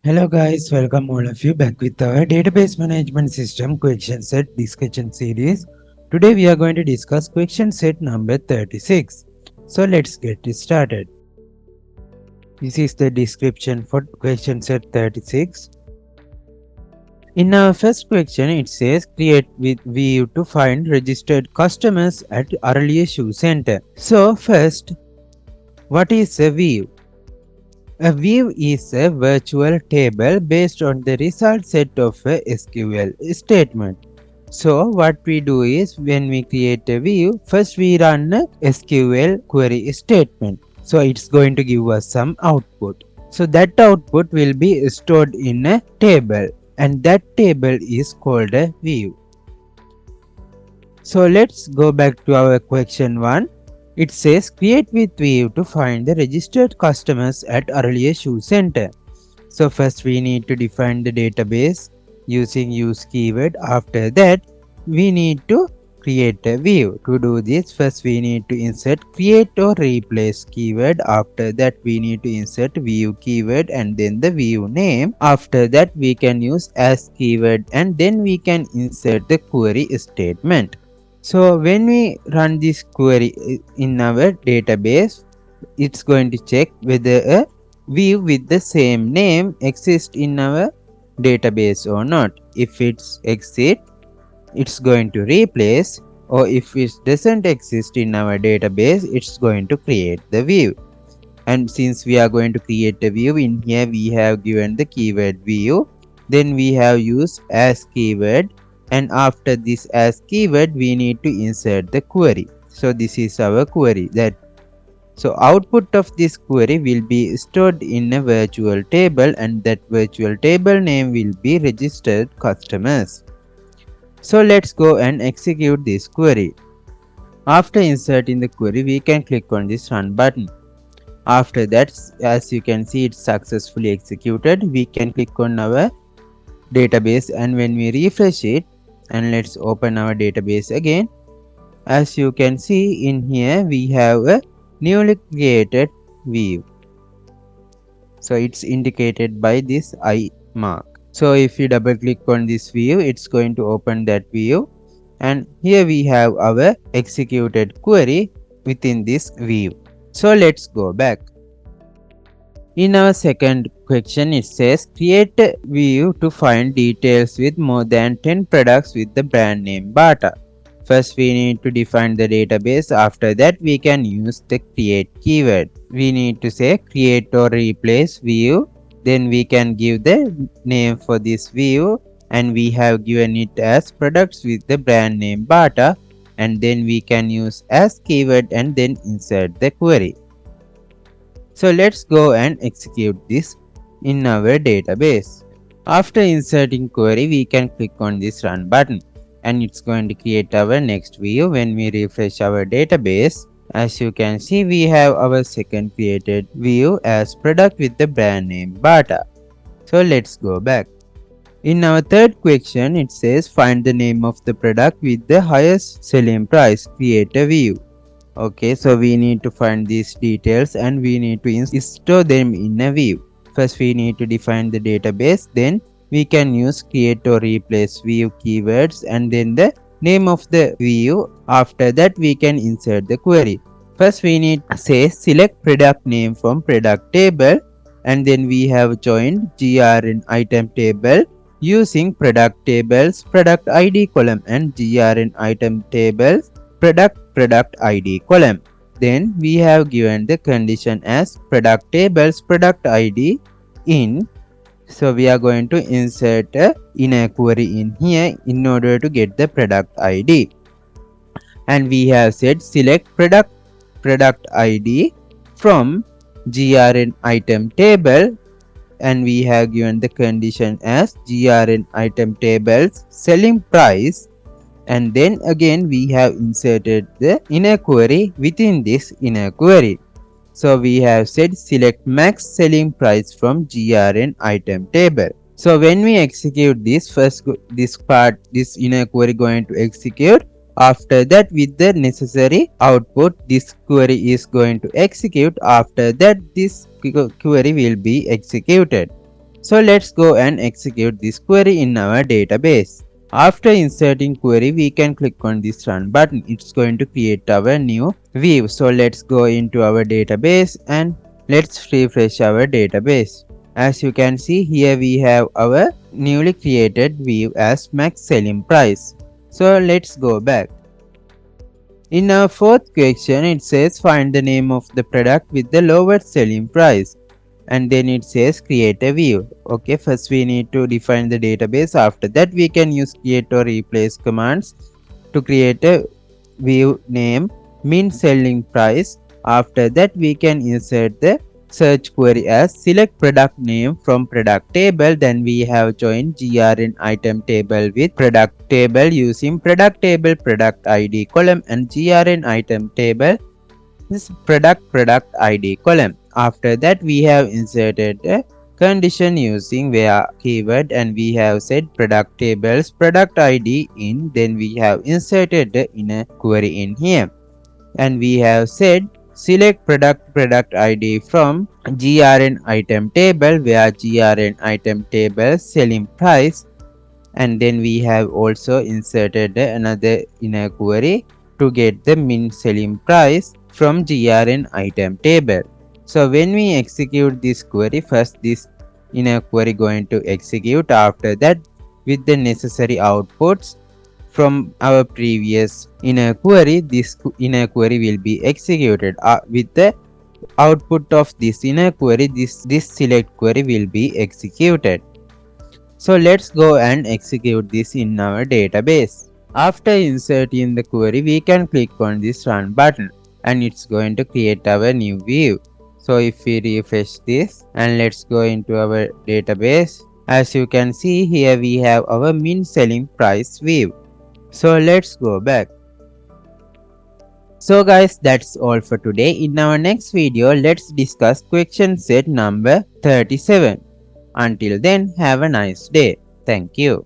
Hello guys, welcome all of you back with our database management system question set discussion series. Today we are going to discuss question set number 36. So let's get it started. This is the description for question set 36. In our first question it says create with view to find registered customers at earlier shoe center. So first, what is a view? A view is a virtual table based on the result set of a SQL statement. So what we do is when we create a view, first we run a SQL query statement. So it's going to give us some output. So that output will be stored in a table and that table is called a view. So let's go back to our question 1. It says create with view to find the registered customers at earlier shoe center. So first we need to define the database using use keyword. After that we need to create a view. To do this, first we need to insert create or replace keyword. After that we need to insert view keyword and then the view name. After that we can use as keyword and then we can insert the query statement. So when we run this query in our database, it's going to check whether a view with the same name exists in our database or not. If it's exists, it's going to replace, or if it doesn't exist in our database, it's going to create the view. And since we are going to create a view, in here we have given the keyword view, then we have used as keyword, and after this as keyword we need to insert the query. So this is our query. So output of this query will be stored in a virtual table and that virtual table name will be registered customers. So let's go and execute this query. After inserting the query, we can click on this run button. After that, as you can see, it's successfully executed. We can click on our database and when we refresh it, and let's open our database again. As you can see in here, we have a newly created view. So it's indicated by this I mark. So if you double click on this view, it's going to open that view. And here we have our executed query within this view. So let's go back. In our second question, it says create a view to find details with more than 10 products with the brand name Bata. First we need to define the database. After that we can use the create keyword. We need to say create or replace view. Then we can give the name for this view and we have given it as products with the brand name Bata, and then we can use as keyword and then insert the query. So let's go and execute this in our database. After inserting query, we can click on this run button and it's going to create our next view. When we refresh our database, as you can see, we have our second created view as product with the brand name Bata. So let's go back. In our third question, it says find the name of the product with the highest selling price, create a view. Okay, so we need to find these details and we need to store them in a view. First we need to define the database, then we can use create or replace view keywords and then the name of the view. After that we can insert the query. First we need to say select product name from product table and then we have joined grn item table using product tables product id column and grn item tables product id column. Then we have given the condition as product tables product id in. So we are going to insert a inner query in here in order to get the product id. And we have said select product id from grn item table and we have given the condition as grn item tables selling price, and then again we have inserted the inner query within this inner query. So we have said select max selling price from grn item table. So when we execute this, first this inner query going to execute. After that with the necessary output this query is going to execute. After that this query will be executed. So let's go and execute this query in our database. After inserting query, we can click on this run button. It's going to create our new view. So let's go into our database and let's refresh our database. As you can see here, we have our newly created view as max selling price. So let's go back. In our fourth question, it says find the name of the product with the lowest selling price. And then it says create a view. Okay, first we need to define the database. After that, we can use create or replace commands to create a view name min selling price. After that, we can insert the search query as select product name from product table. Then we have joined grn item table with product table using product table product id column and grn item table this product id column. After that, we have inserted a condition using where keyword and we have said product tables product id in. Then we have inserted the inner query in here and we have said select product id from grn item table where grn item table selling price, and then we have also inserted another inner query to get the min selling price from grn item table. So when we execute this query, first this inner query going to execute. After that, with the necessary outputs from our previous inner query, this inner query will be executed. With the output of this inner query, this select query will be executed. So let's go and execute this in our database. After inserting the query, we can click on this run button and it's going to create our new view. So if we refresh this and let's go into our database, as you can see here we have our min selling price view. So let's go back. So guys, that's all for today. In our next video, let's discuss question set number 37. Until then, have a nice day. Thank you.